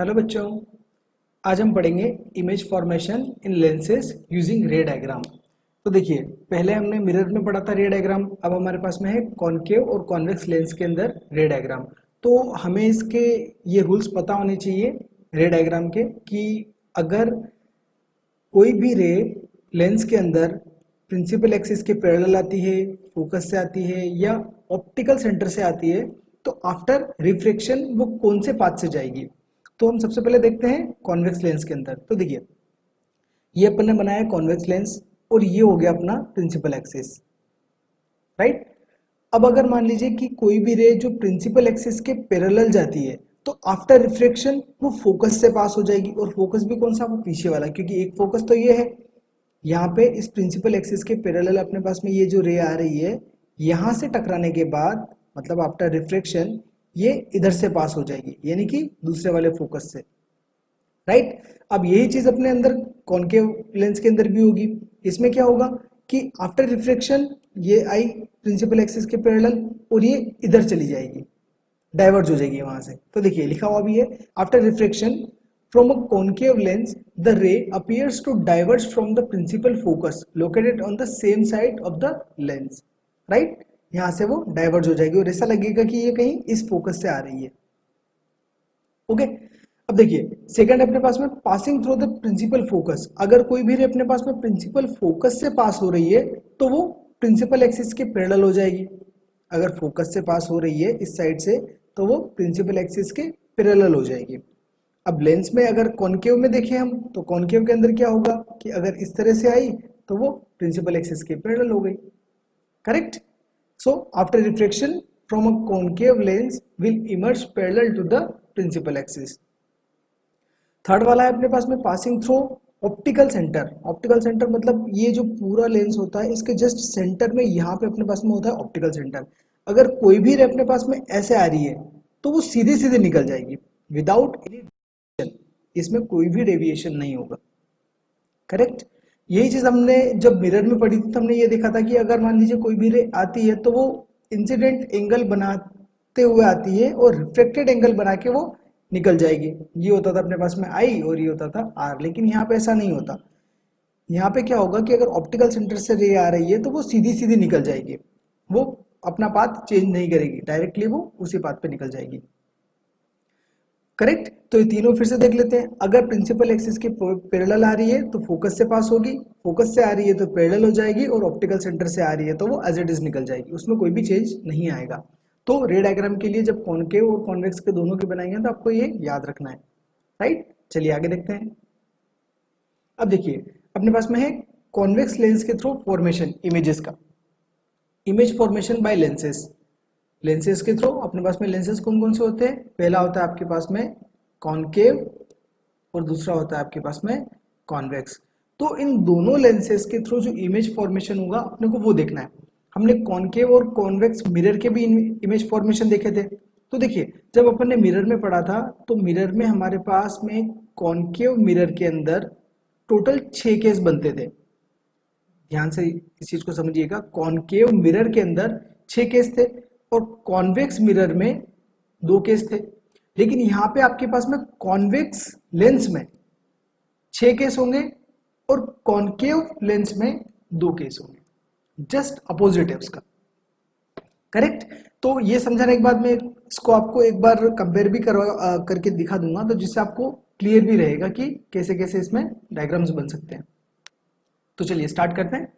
Hello बच्चों, आज हम पढ़ेंगे इमेज फॉर्मेशन इन लेंसेज यूजिंग रे डायग्राम। तो देखिए, पहले हमने मिरर में पढ़ा था रे डायग्राम। अब हमारे पास में है कॉनकेव और कॉन्वेक्स लेंस के अंदर रे डायग्राम। तो हमें इसके ये रूल्स पता होने चाहिए रे डायग्राम के कि अगर कोई भी रे लेंस के अंदर प्रिंसिपल एक्सिस के पैरेलल आती है, फोकस से आती है या ऑप्टिकल सेंटर से आती है, तो आफ्टर रिफ्रैक्शन वो कौन से पाथ से जाएगी। तो हम सबसे पहले देखते हैं कॉन्वेक्स लेंस के अंदर। तो देखिए, ये अपन ने बनाया कॉन्वेक्स लेंस और ये हो गया अपना प्रिंसिपल एक्सिस, राइट। अब अगर मान लीजिए कि कोई भी रे जो प्रिंसिपल एक्सिस के पैरेलल जाती है, तो आफ्टर रिफ्रैक्शन वो फोकस से पास हो जाएगी। और फोकस भी कौन सा, वो पीछे वाला, क्योंकि एक फोकस तो ये है। यहाँ पे इस प्रिंसिपल एक्सिस के पैरेलल अपने पास में ये जो रे आ रही है, यहाँ से टकराने के बाद मतलब आफ्टर रिफ्रैक्शन ये इधर से पास हो जाएगी, यानी कि दूसरे वाले फोकस से, राइट। अब यही चीज अपने अंदर कॉनकेव लेंस के अंदर भी होगी। इसमें क्या होगा कि आफ्टर रिफ्रैक्शन ये आई प्रिंसिपल एक्सिस के पैरेलल और ये इधर चली जाएगी, डाइवर्ज हो जाएगी वहां से। तो देखिए लिखा हुआ भी है, after refraction from a concave lens the ray appears to diverge from the principal focus located on the same side of the lens, right. यहां से वो डाइवर्ज हो जाएगी और ऐसा लगेगा कि ये कहीं इस फोकस से आ रही है। ओके। अब देखिए, सेकंड अपने पास में passing through the principal focus. अगर कोई भी रे अपने पास में प्रिंसिपल फोकस से पास हो रही है, तो वो प्रिंसिपल एक्सिस के पैरेलल हो जाएगी। अगर फोकस से पास हो रही है इस साइड से, तो वो प्रिंसिपल एक्सिस के पैरेलल हो जाएगी। अब लेंस में अगर कॉनकेव में देखें हम, तो कॉनकेव के अंदर क्या होगा कि अगर इस तरह से आई तो वो प्रिंसिपल एक्सिस के पैरेलल हो गई, correct. So after refraction from a concave lens will emerge parallel to the principal axis. Third वाला है अपने पास में passing through optical centre. Optical centre मतलब ये जो पूरा लेंस होता है इसके जस्ट सेंटर में यहाँ पे अपने पास में होता है ऑप्टिकल सेंटर। अगर कोई भी रे अपने पास में ऐसे आ रही है तो वो सीधे सीधे निकल जाएगी विदाउट एनी डेविएशन, इसमें कोई भी डेविएशन नहीं होगा, करेक्ट। यही चीज हमने जब मिरर में पढ़ी थी तो हमने ये देखा था कि अगर मान लीजिए कोई भी रे आती है तो वो इंसिडेंट एंगल बनाते हुए आती है और रिफ्लेक्टेड एंगल बना के वो निकल जाएगी। ये होता था अपने पास में आई और ये होता था आर, लेकिन यहाँ पे ऐसा नहीं होता। यहाँ पे क्या होगा कि अगर ऑप्टिकल सेंटर से रे आ रही है तो वो सीधी सीधी निकल जाएगी, वो अपना पाथ चेंज नहीं करेगी, डायरेक्टली वो उसी पाथ पे निकल जाएगी, करेक्ट। तो ये तीनों फिर से देख लेते हैं। अगर प्रिंसिपल एक्सिस की पैरेलल आ रही है तो फोकस से पास होगी, फोकस से आ रही है तो पैरेलल हो जाएगी, और ऑप्टिकल सेंटर से आ रही है तो वो एज इट इज निकल जाएगी, उसमें कोई भी चेंज नहीं आएगा। तो रे डायग्राम के लिए जब कॉनकेव और कॉन्वेक्स के दोनों के बनाएंगे तो आपको ये याद रखना है, राइट। चलिए आगे देखते हैं। अब देखिए, अपने पास में है कॉन्वेक्स लेंस के थ्रू फॉर्मेशन इमेजेस का, image formation by lenses. Lenses के थ्रू अपने पास में लेंसेज कौन कौन से होते हैं, पहला होता है आपके पास में कॉनकेव और दूसरा होता है आपके पास में कॉन्वेक्स। तो इन दोनों लेंसेज के थ्रू जो इमेज फॉर्मेशन होगा अपने को वो देखना है। हमने कॉनकेव और कॉन्वेक्स मिरर के भी इमेज फॉर्मेशन देखे थे। तो देखिए, जब अपन ने मिरर में पढ़ा था तो मिरर में हमारे पास में कॉनकेव मिरर के अंदर टोटल 6 केस बनते थे। ध्यान से इस चीज को समझिएगा, कॉनकेव मिरर के अंदर 6 केस थे और कॉन्वेक्स मिरर में 2 केस थे। लेकिन यहाँ पे आपके पास में कॉन्वेक्स लेंस में 6 केस होंगे और कॉनकेव लेंस में 2 केस होंगे, जस्ट अपोजिट है उसका, करेक्ट। तो ये समझाने के बाद मैं इसको आपको एक बार कंपेयर भी करके दिखा दूंगा, तो जिससे आपको क्लियर भी रहेगा कि कैसे कैसे इसमें डायग्राम्स बन सकते हैं। तो चलिए स्टार्ट करते हैं।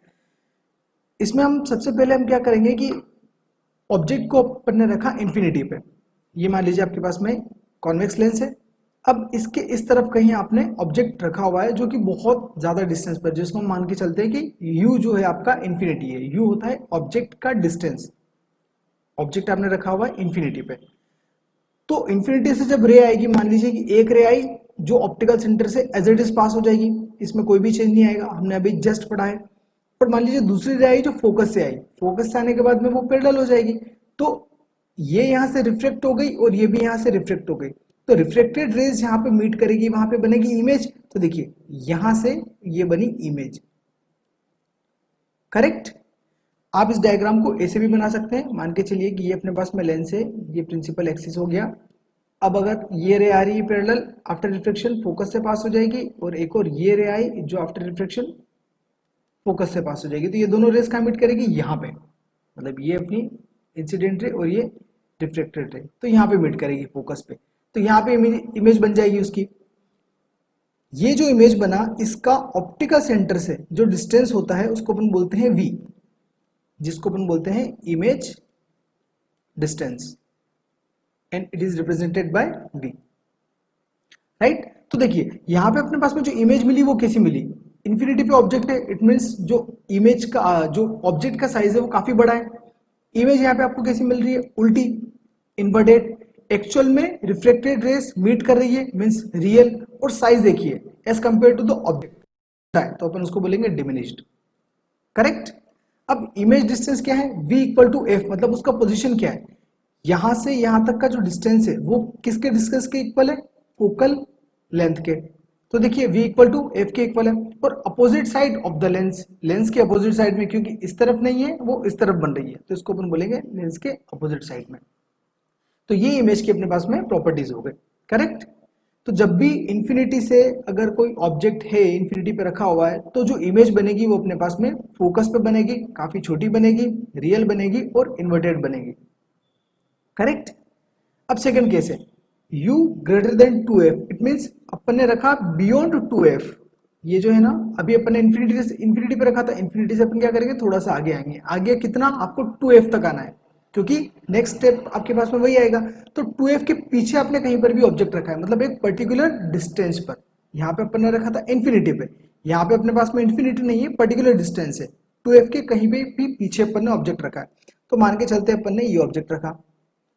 इसमें हम सबसे पहले हम क्या करेंगे कि ऑब्जेक्ट को अपन ने रखा इंफिनिटी पे। ये मान लीजिए आपके पास में कॉन्वेक्स लेंस है। अब इसके इस तरफ कहीं आपने ऑब्जेक्ट रखा हुआ है जो कि बहुत ज्यादा डिस्टेंस पर, जिसको हम मान के चलते हैं कि यू जो है आपका इंफिनिटी है। यू होता है ऑब्जेक्ट का डिस्टेंस, ऑब्जेक्ट आपने रखा हुआ है इंफिनिटी पे। तो इंफिनिटी से जब रे आएगी, मान लीजिए कि एक रे आई जो ऑप्टिकल सेंटर से एज इट इज पास हो जाएगी, इसमें कोई भी चेंज नहीं आएगा, हमने अभी जस्ट पढ़ा है। और मान लीजिए दूसरी रे आई जो फोकस से आई, फोकस से आने के बाद में वो पैरेलल हो जाएगी, तो ये यहां से रिफ्लेक्ट हो गई और ये भी यहां से रिफ्लेक्ट हो गई। तो रिफ्लेक्टेड रेज यहाँ पे मीट करेगी, वहां पे बनेगी इमेज। तो देखिए यहां से ये बनी इमेज, करेक्ट। आप इस डायग्राम को ऐसे भी बना सकते हैं। मान के चलिए कि ये अपने पास में लेंस है, ये प्रिंसिपल एक्सिस हो गया। अब अगर ये रे आ रही है पैरेलल, आफ्टर रिफ्लेक्शन फोकस से पास हो जाएगी, और एक और ये रे आई जो आफ्टर रिफ्लेक्शन फोकस से पास हो जाएगी, तो ये दोनों रेस कहाँ मीट करेगी, यहाँ पे, मतलब ये अपनी इंसिडेंट रे और ये रिफ्लेक्टेड रे, तो यहाँ पे मीट करेगी फोकस पे, तो यहाँ पे इमेज बन जाएगी उसकी। ये जो इमेज बना, इसका ऑप्टिकल सेंटर से जो डिस्टेंस होता है उसको अपन बोलते हैं v, जिसको अपन बोलते हैं image distance, and it is represented by v, right. तो देखिए यहाँ पे अपने पास में जो इमेज मिली वो कैसी मिली, इन्फिनिटी पे ऑब्जेक्ट है, इट मीन्स जो इमेज का जो ऑब्जेक्ट का साइज है वो काफी बड़ा है। इमेज यहाँ पे आपको कैसी मिल रही है, उल्टी, इन्वर्टेड, एक्चुअल में रिफ्लेक्टेड रेस मीट कर रही है, मीन्स रियल, और साइज देखिए as compare to the object है, तो अपन उसको बोलेंगे डिमिनिश्ड, करेक्ट। अब इमेज डिस्टेंस क्या है, v इक्वल टू एफ, मतलब उसका पोजीशन क्या है, यहां से यहां तक का जो डिस्टेंस है वो किसके डिस्टेंस के इक्वल है, फोकल लेंथ के। तो देखिए v इक्वल टू एफ के इक्वल है, और opposite side of the lens, lens के अपोजिट साइड में, क्योंकि इस तरफ नहीं है वो इस तरफ बन रही है, तो इसको अपन बोलेंगे लेंस के अपोजिट साइड में। तो ये इमेज की अपने पास में प्रॉपर्टीज हो गए, करेक्ट। तो जब भी इंफिनिटी से अगर कोई ऑब्जेक्ट है इंफिनिटी पे रखा हुआ है, तो जो इमेज बनेगी वो अपने पास में फोकस पे बनेगी, काफी छोटी बनेगी, रियल बनेगी और इन्वर्टेड बनेगी, करेक्ट। अब सेकंड केस है u greater than 2f, it means अपन ने रखा बियॉन्ड 2f, ये जो है ना अभी अपन ने इंफिनिटी पे रखा था, इंफिनिटी से अपन क्या करेंगे, थोड़ा सा आगे आएंगे, आगे कितना, आपको 2f तक आना है, क्योंकि नेक्स्ट स्टेप आपके पास में वही आएगा। तो 2f के पीछे आपने कहीं पर भी ऑब्जेक्ट रखा है, मतलब एक पर्टिकुलर डिस्टेंस पर, यहाँ पे अपन ने रखा था इंफिनिटी पे, यहाँ पे अपने पास में इंफिनिटी नहीं है, पर्टिकुलर डिस्टेंस है, 2f के कहीं पे भी पीछे अपन ने ऑब्जेक्ट रखा है, तो मान के चलते अपन ने ये ऑब्जेक्ट रखा।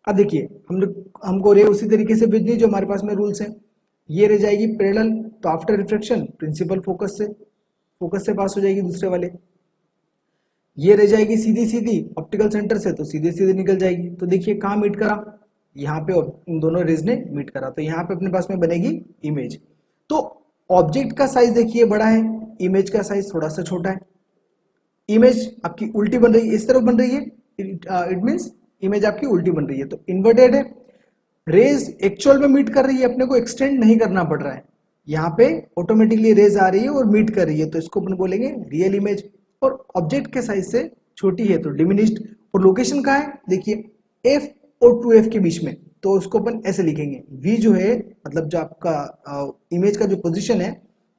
अब देखिए हमको रे उसी तरीके से भेजनी जो हमारे पास में रूल्स हैं, ये रह जाएगी पैरेलल, तो आफ्टर रिफ्लेक्शन प्रिंसिपल फोकस से पास हो जाएगी दूसरे वाले, ये रह जाएगी सीधी सीधी ऑप्टिकल सेंटर से, तो सीधे सीधे निकल जाएगी। तो देखिए कहाँ मीट करा, यहाँ पे इन दोनों रेज ने मीट करा, तो यहाँ पे अपने पास में बनेगी इमेज। तो ऑब्जेक्ट का साइज देखिए बड़ा है, इमेज का साइज थोड़ा सा छोटा है, इमेज आपकी उल्टी बन रही है, इस तरफ बन रही है, इट मीन्स इमेज आपकी उल्टी बन रही है, तो इन्वर्टेड है, रेज एक्चुअल में मीट कर रही है, अपने को एक्सटेंड नहीं करना पड़ रहा है, यहाँ पे ऑटोमेटिकली रेज आ रही है और मीट कर रही है, तो इसको अपन बोलेंगे रियल इमेज। और ऑब्जेक्ट के साइज से छोटी है तो डिमिनिश्ड, और लोकेशन कहाँ है, देखिए f और 2f के बीच में, तो उसको अपन ऐसे लिखेंगे, v जो है मतलब जो आपका इमेज का जो पोजीशन है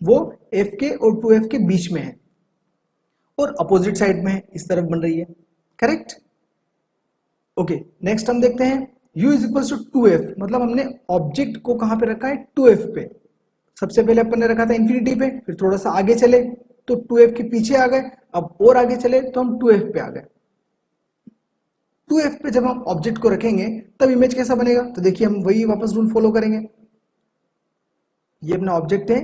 वो f के और 2f के बीच में है, और अपोजिट साइड में है, इस तरफ बन रही है, करेक्ट। ओके, नेक्स्ट हम देखते हैं u is equal to 2f, मतलब हमने ऑब्जेक्ट को कहां पे रखा है, 2f पे। सबसे पहले अपन ने रखा था इंफिनिटी पे, फिर थोड़ा सा आगे चले तो 2f के पीछे आ गए, अब और आगे चले तो हम 2f पे आ गए। 2f पे जब हम ऑब्जेक्ट को रखेंगे तब इमेज कैसा बनेगा, तो देखिए हम वही वापस रूल फॉलो करेंगे, ये अपना ऑब्जेक्ट है,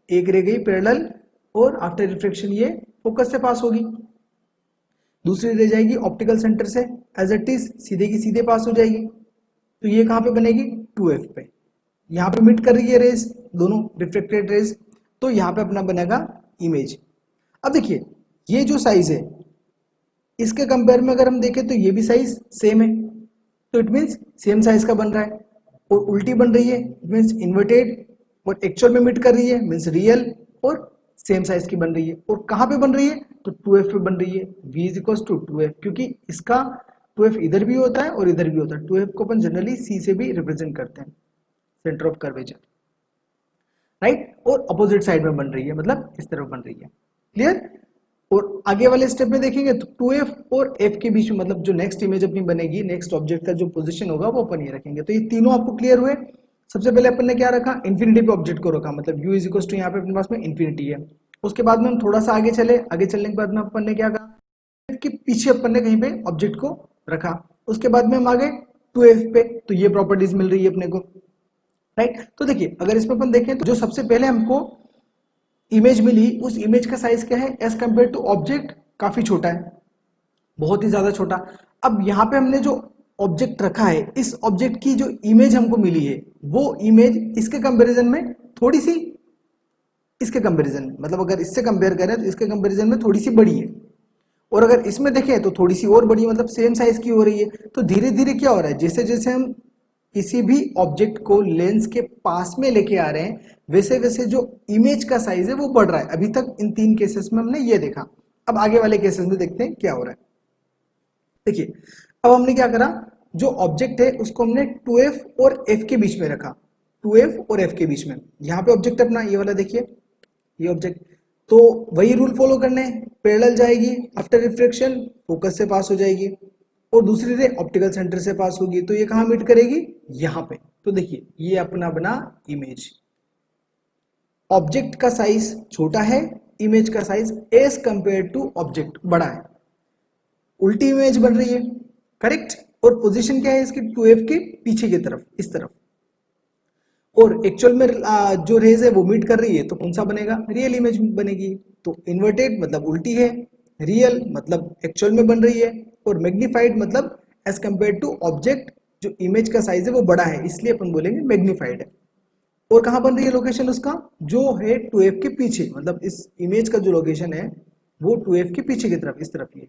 एक रह गई पैरेलल, और आफ्टर रिफ्लेक्शन ये फोकस से पास होगी, दूसरी रह जाएगी ऑप्टिकल सेंटर से, एज इट इज सीधे की सीधे पास हो जाएगी, तो ये कहां पे बनेगी, 2f पे, यहाँ पे मीट कर रही है रेज, दोनों रिफ्लेक्टेड रेज, तो यहाँ पे अपना बनेगा इमेज। अब देखिए ये जो साइज है इसके कंपेयर में अगर हम देखें तो ये भी साइज सेम है, तो इट मीन्स सेम साइज का बन रहा है, और उल्टी बन रही है इट मीन्स इन्वर्टेड, और एक्चुअल में मीट कर रही है मीन्स रियल, और सेम साइज की बन रही है, और कहाँ पे बन रही है, तो 2f पे बन रही है, v is equal to 2f, क्योंकि इसका 2f इधर भी होता है और इधर भी होता है, 2f को अपन जनरली c से भी रिप्रेजेंट करते हैं, सेंटर ऑफ कर्वेचर, राइट, और अपोजिट साइड में बन रही है, मतलब इस तरफ बन रही है, क्लियर। और आगे वाले स्टेप में देखेंगे तो 2f और f के बीच में, मतलब जो नेक्स्ट इमेज अपनी बनेगी, नेक्स्ट ऑब्जेक्ट का जो पोजीशन होगा वो अपन ये रखेंगे। तो ये तीनों आपको क्लियर हुए। सबसे पहले अपन ने क्या रखा, इंफिनिटी पे ऑब्जेक्ट को रखा, मतलब u इज इक्वल टू यहाँ पे अपने पास में इंफिनिटी है। उसके बाद में हम थोड़ा सा आगे चले, आगे चलने के बाद में अपन ने क्या कहा कि पीछे अपन ने कहीं पे ऑब्जेक्ट को रखा, उसके बाद में हम आ गए 2f पे, तो ये प्रॉपर्टीज मिल रही है अपने को, राइट। तो देखिए अगर इसमें अपन देखें तो जो सबसे पहले हमको इमेज मिली, उस इमेज का साइज क्या है, एज कंपेयर टू ऑब्जेक्ट काफी छोटा है, बहुत ही ज्यादा छोटा। अब यहाँ पे हमने जो ऑब्जेक्ट रखा है, इस ऑब्जेक्ट की जो इमेज हमको मिली है वो इमेज इसके कंपैरिजन में थोड़ी सी, इसके कंपैरिजन में, मतलब अगर इससे कंपेयर करें तो इसके कंपैरिजन में थोड़ी सी बड़ी है, और अगर इसमें देखें तो थोड़ी सी और बड़ी, मतलब सेम साइज की हो रही है। तो धीरे धीरे क्या हो रहा है, जैसे जैसे हम किसी भी ऑब्जेक्ट को लेंस के पास में लेके आ रहे हैं, वैसे वैसे जो इमेज का साइज है वो बढ़ रहा है। अभी तक इन 3 केसेस में हमने ये देखा। अब आगे वाले केसेस में देखते हैं क्या हो रहा है। देखिए, अब हमने क्या करा, जो ऑब्जेक्ट है उसको हमने 2f और f के बीच में रखा, 2f और f के बीच में। यहाँ पे ऑब्जेक्ट अपना ये वाला देखिए, ये ऑब्जेक्ट, तो वही रूल फॉलो करने, पैरेलल जाएगी, आफ्टर रिफ्लेक्शन फोकस से पास हो जाएगी, और दूसरी रे ऑप्टिकल सेंटर से पास होगी, तो ये कहाँ मीट करेगी, यहाँ पे। तो देखिए ये अपना बना इमेज। ऑब्जेक्ट का साइज छोटा है, इमेज का size as compare to object बड़ा है, उल्टी इमेज बन रही है, करेक्ट। और पोजीशन क्या है इसकी, 2f के पीछे की तरफ, इस तरफ। और एक्चुअल में जो रेज है वो मीट कर रही है, तो कौन सा बनेगा, रियल इमेज बनेगी। तो इन्वर्टेड मतलब उल्टी है, रियल मतलब एक्चुअल में बन रही है, और मैग्नीफाइड मतलब एज कंपेयर टू ऑब्जेक्ट जो इमेज का साइज है वो बड़ा है, इसलिए अपन बोलेंगे मैग्नीफाइड है। और कहाँ बन रही है लोकेशन उसका, जो है 2f के पीछे, मतलब इस इमेज का जो लोकेशन है वो 2f के पीछे की तरफ, इस तरफ ये,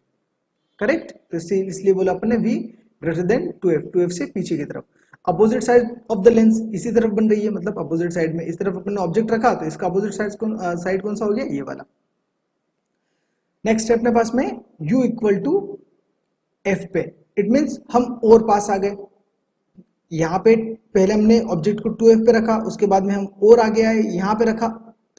करेक्ट। तो इसलिए बोला अपन ने v ग्रेटर देन 2f से पीछे की तरफ। Opposite side of the lens इसी तरफ बन रही है, मतलब अपोजिट साइड में, इस तरफ अपन ने ऑब्जेक्ट रखा तो इसका अपोजिट साइड कौन सा हो गया, ये वाला। नेक्स्ट है अपने पास में u इक्वल टू f पे, इट मीन्स हम और पास आ गए। यहाँ पे पहले हमने ऑब्जेक्ट को 2f पे रखा, उसके बाद में हम और आगे आए, यहाँ पे रखा,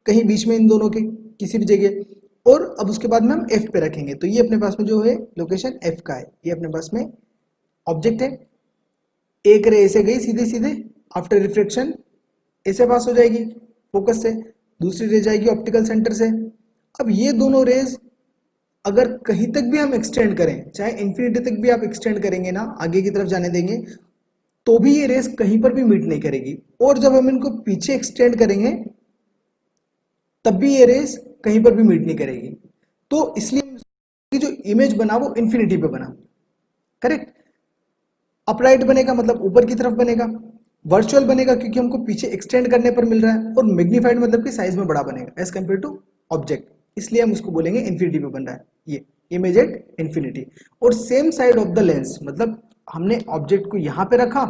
कहीं बीच में इन दोनों के किसी भी जगह, और अब उसके बाद में हम f पे रखेंगे। तो ये अपने पास में जो है लोकेशन f का है, ये अपने पास में ऑब्जेक्ट है। एक रे ऐसे गई सीधे सीधे, आफ्टर रिफ्लेक्शन ऐसे पास हो जाएगी फोकस से, दूसरी रे जाएगी ऑप्टिकल सेंटर से। अब ये दोनों रेज अगर कहीं तक भी हम एक्सटेंड करें, चाहे इन्फिनिटी तक भी आप एक्सटेंड करेंगे ना, आगे की तरफ जाने देंगे, तो भी ये रेस कहीं पर भी मीट नहीं करेगी। और जब हम इनको पीछे एक्सटेंड करेंगे तब भी ये रेस कहीं पर भी मीट नहीं करेगी। तो इसलिए जो इमेज बना वो इन्फिनिटी पे बना, करेक्ट। अपराइट बनेगा मतलब ऊपर की तरफ बनेगा, वर्चुअल बनेगा क्योंकि हमको पीछे एक्सटेंड करने पर मिल रहा है, और मैग्नीफाइड मतलब कि साइज में बड़ा बनेगा एज कंपेयर टू ऑब्जेक्ट, इसलिए हम उसको बोलेंगे इन्फिनिटी पे बन रहा है ये इमेज एट इन्फिनिटी। और same side of the lens मतलब हमने ऑब्जेक्ट को यहाँ पे रखा,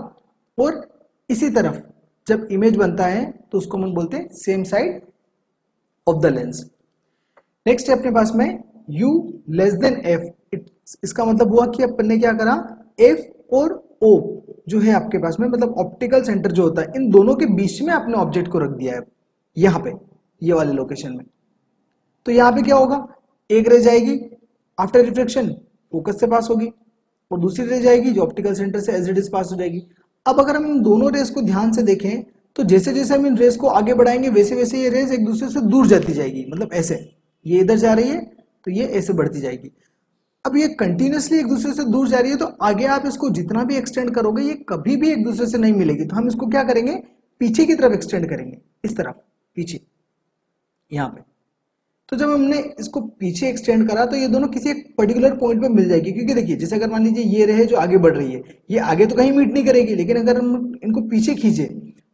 और इसी तरफ जब इमेज बनता है तो उसको हम बोलते हैं same side of the lens. Next है अपने पास में u लेस देन f, इसका मतलब हुआ कि अपन ने क्या करा, f और o जो है आपके पास में, मतलब ऑप्टिकल सेंटर जो होता है, इन दोनों के बीच में आपने ऑब्जेक्ट को रख दिया है यहाँ पे, ये वाले लोकेशन में। तो यहाँ पे क्या होगा, एक रे जाएगी आफ्टर रिफ्लेक्शन फोकस से पास होगी, और दूसरी रे जाएगी जो ऑप्टिकल सेंटर से एज इट इज पास हो जाएगी। अब अगर हम इन दोनों रेस को ध्यान से देखें तो जैसे जैसे हम इन रेस को आगे बढ़ाएंगे वैसे वैसे ये रेस एक दूसरे से दूर जाती जाएगी, मतलब ऐसे, ये इधर जा रही है तो ये ऐसे बढ़ती जाएगी। अब ये कंटिन्यूसली एक दूसरे से दूर जा रही है, तो आगे आप इसको जितना भी एक्सटेंड करोगे ये कभी भी एक दूसरे से नहीं मिलेगी। तो हम इसको क्या करेंगे, पीछे की तरफ एक्सटेंड करेंगे, इस तरफ पीछे, यहाँ पे। तो जब हमने इसको पीछे एक्सटेंड करा तो ये दोनों किसी एक पर्टिकुलर पॉइंट पे मिल जाएगी, क्योंकि देखिए जैसे अगर मान लीजिए ये रहे जो आगे बढ़ रही है, ये आगे तो कहीं मीट नहीं करेगी, लेकिन अगर हम इनको पीछे खींचे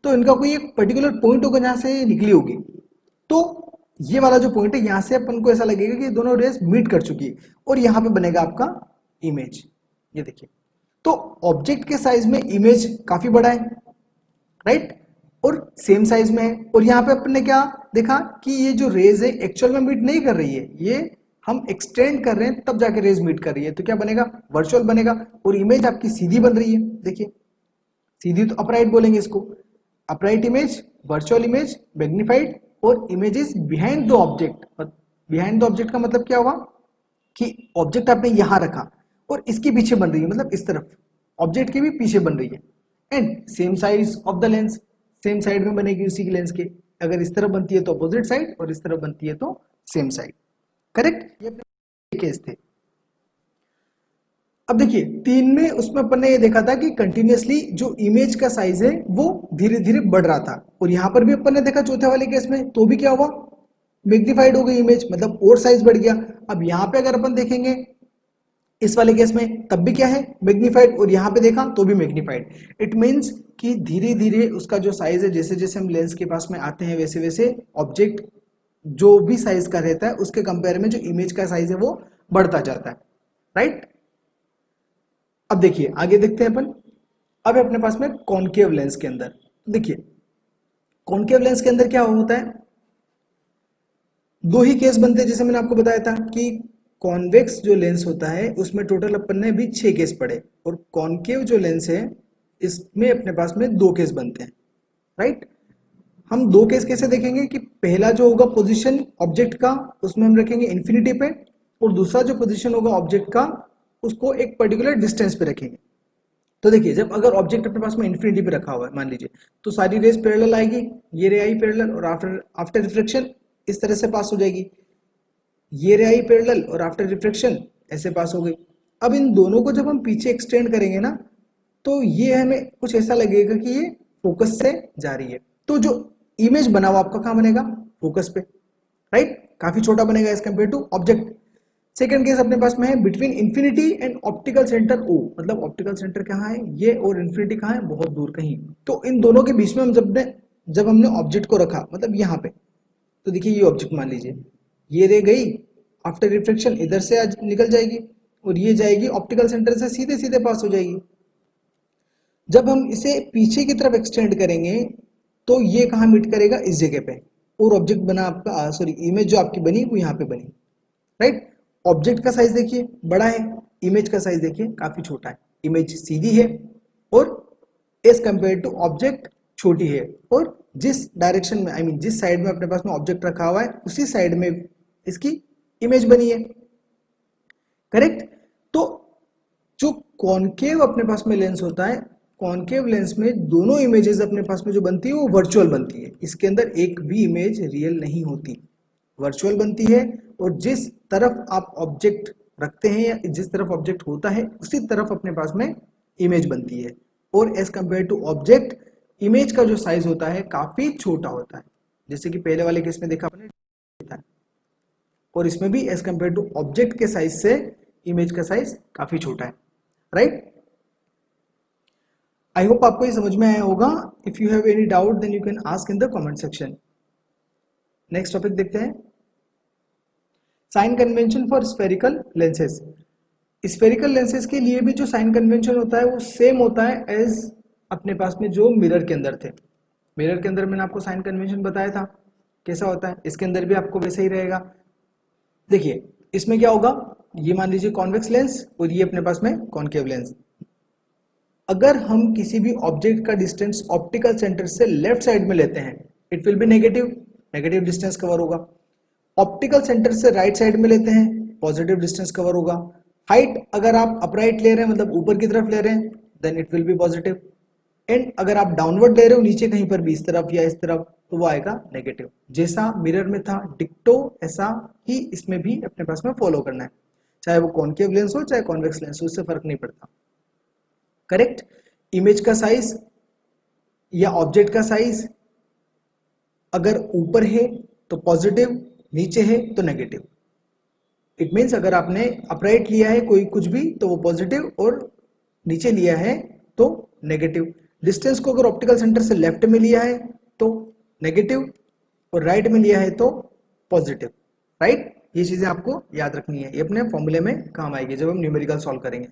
तो इनका कोई एक पर्टिकुलर पॉइंट होगा जहां से निकली होगी। तो ये वाला जो पॉइंट है यहाँ से अपन को ऐसा लगेगा कि दोनों रेस मीट कर चुकी है, और यहाँ पे बनेगा आपका इमेज, ये देखिए। तो ऑब्जेक्ट के साइज में इमेज काफी बड़ा है, राइट, और सेम साइज में है। और यहाँ पे अपन ने क्या देखा कि ये जो रेज है एक्चुअल में मीट नहीं कर रही है, ये हम एक्सटेंड कर रहे हैं तब जाके रेज मीट कर रही है, तो क्या बनेगा, वर्चुअल बनेगा। और इमेज आपकी सीधी बन रही है, देखिए सीधी तो अपराइट बोलेंगे इसको, upright image, virtual image, magnified, और image is behind the object. Behind the object का मतलब क्या हुआ कि ऑब्जेक्ट आपने यहां रखा और इसके पीछे बन रही है, मतलब इस तरफ ऑब्जेक्ट के भी पीछे बन रही है, and same size of the lens, same side में बनेगी उसी की लेंस के। अगर इस तरफ बनती है तो अपोजिट साइड, और इस तरफ बनती है तो सेम साइड, करेक्ट। ये अपने केस थे। अब देखिए 3 में उसमें अपन ने ये देखा था कि कंटिन्यूसली जो इमेज का साइज है वो धीरे धीरे बढ़ रहा था, और यहां पर भी अपन ने देखा चौथे वाले केस में, तो भी क्या हुआ, मैग्नीफाइड हो गई इमेज, मतलब और साइज बढ़ गया। अब यहाँ पे अगर अपन देखेंगे इस वाले केस में, तब भी क्या है, मैग्नीफाइड, और यहाँ पे देखा तो भी मैग्नीफाइड। इट मीन्स कि धीरे धीरे उसका जो साइज है, जैसे जैसे हम लेंस के पास में आते हैं वैसे वैसे ऑब्जेक्ट जो भी साइज का रहता है उसके कंपेयर में जो इमेज का साइज है वो बढ़ता जाता है, राइट। अब देखिए आगे देखते हैं अपन। अब है अपने पास में कॉनकेव लेंस के अंदर। देखिए कॉनकेव लेंस के अंदर क्या होता है, दो ही केस बनते हैं, जैसे मैंने आपको बताया था कि कॉन्वेक्स जो लेंस होता है उसमें टोटल अपन ने भी 6 केस पढ़े, और कॉनकेव जो लेंस है इसमें अपने पास में 2 केस बनते हैं, राइट। हम 2 केस कैसे देखेंगे कि पहला जो होगा पोजीशन ऑब्जेक्ट का उसमें हम रखेंगे इन्फिनिटी पे, और दूसरा जो पोजीशन होगा ऑब्जेक्ट का उसको एक पर्टिकुलर डिस्टेंस पे रखेंगे। तो देखिए जब अगर ऑब्जेक्ट अपने पास में इन्फिनिटी पे रखा हुआ है मान लीजिए, तो सारी रेज पैरेलल आएगी, ये रे आई पैरेलल, और आफ्टर आफ्टर रिफ्लेक्शन इस तरह से पास हो जाएगी, ये रे आई पैरेलल और आफ्टर रिफ्लेक्शन ऐसे पास हो गई। अब इन दोनों को जब हम पीछे एक्सटेंड करेंगे ना, तो ये हमें कुछ ऐसा लगेगा कि ये फोकस से जा रही है, तो जो इमेज बना हुआ आपका कहाँ बनेगा, फोकस पे, राइट, काफी छोटा बनेगा as compare to object. Second case अपने पास में है between infinity and optical centre O, मतलब ऑप्टिकल सेंटर कहाँ है ये, और इंफिनिटी कहाँ है, बहुत दूर कहीं। तो इन दोनों के बीच में हम जब हमने ऑब्जेक्ट को रखा मतलब यहाँ पे, तो देखिए ये ऑब्जेक्ट मान लीजिए, ये रे गई आफ्टर रिफ्लेक्शन इधर से आज निकल जाएगी, और ये जाएगी ऑप्टिकल सेंटर से सीधे सीधे पास हो जाएगी। जब हम इसे पीछे की तरफ एक्सटेंड करेंगे तो ये कहाँ मीट करेगा, इस जगह पे, और ऑब्जेक्ट बना आपका, सॉरी इमेज जो आपकी बनी वो यहाँ पे बनी, राइट। ऑब्जेक्ट का साइज देखिए बड़ा है, इमेज का साइज देखिए काफी छोटा है, इमेज सीधी है और एज कंपेयर टू ऑब्जेक्ट छोटी है, और जिस डायरेक्शन में जिस साइड में अपने पास में ऑब्जेक्ट रखा हुआ है उसी साइड में इसकी इमेज बनी है, करेक्ट। तो जो कॉनकेव अपने पास में लेंस होता है, कॉनकेव लेंस में दोनों इमेजेस अपने पास में जो बनती है वो वर्चुअल बनती है, इसके अंदर एक भी इमेज रियल नहीं होती, वर्चुअल बनती है, और जिस तरफ आप ऑब्जेक्ट रखते हैं या जिस तरफ ऑब्जेक्ट होता है उसी तरफ अपने पास में इमेज बनती है, और as compare to object image का जो साइज होता है काफी छोटा होता है, जैसे कि पहले वाले केस में देखा आपने, और इसमें भी एज कंपेयर टू ऑब्जेक्ट के साइज से इमेज का साइज काफी छोटा है, राइट। आई होप आपको ये समझ में आया होगा। If you have any doubt then you can ask in the comment section. Next topic देखते हैं, sign convention for spherical lenses. Spherical lenses के लिए भी जो साइन कन्वेंशन होता है वो सेम होता है एज अपने पास में जो मिरर के अंदर थे। मिरर के अंदर मैंने आपको साइन कन्वेंशन बताया था कैसा होता है, इसके अंदर भी आपको वैसा ही रहेगा। देखिए इसमें क्या होगा, ये मान लीजिए कॉन्वेक्स लेंस और ये अपने पास में कॉनकेव लेंस। अगर हम किसी भी ऑब्जेक्ट का डिस्टेंस ऑप्टिकल सेंटर से लेफ्ट साइड में लेते हैं it will B negative, negative distance cover होगा। ऑप्टिकल सेंटर से राइट साइड में लेते हैं पॉजिटिव डिस्टेंस कवर होगा। हाइट अगर आप अपराइट ले रहे हैं मतलब ऊपर की तरफ ले रहे हैं then it will be positive, and अगर आप डाउनवर्ड ले रहे हो नीचे कहीं पर भी इस तरफ या इस तरफ तो वो आएगा नेगेटिव। जैसा मिरर में था डिक्टो ऐसा ही इसमें भी अपने पास में फॉलो करना है, चाहे वो कॉनकेव लेंस हो चाहे कॉन्वेक्स लेंस हो, उससे फर्क नहीं पड़ता, करेक्ट। इमेज का साइज या ऑब्जेक्ट का साइज अगर ऊपर है तो पॉजिटिव, नीचे है तो नेगेटिव। इट मीन्स अगर आपने अपराइट लिया है कोई कुछ भी तो वो पॉजिटिव, और नीचे लिया है तो नेगेटिव। डिस्टेंस को अगर ऑप्टिकल सेंटर से लेफ्ट में लिया है तो नेगेटिव, और राइट में लिया है तो पॉजिटिव, राइट। ये चीजें आपको याद रखनी है, ये अपने फॉर्मूले में काम आएगी जब हम न्यूमेरिकल सॉल्व करेंगे।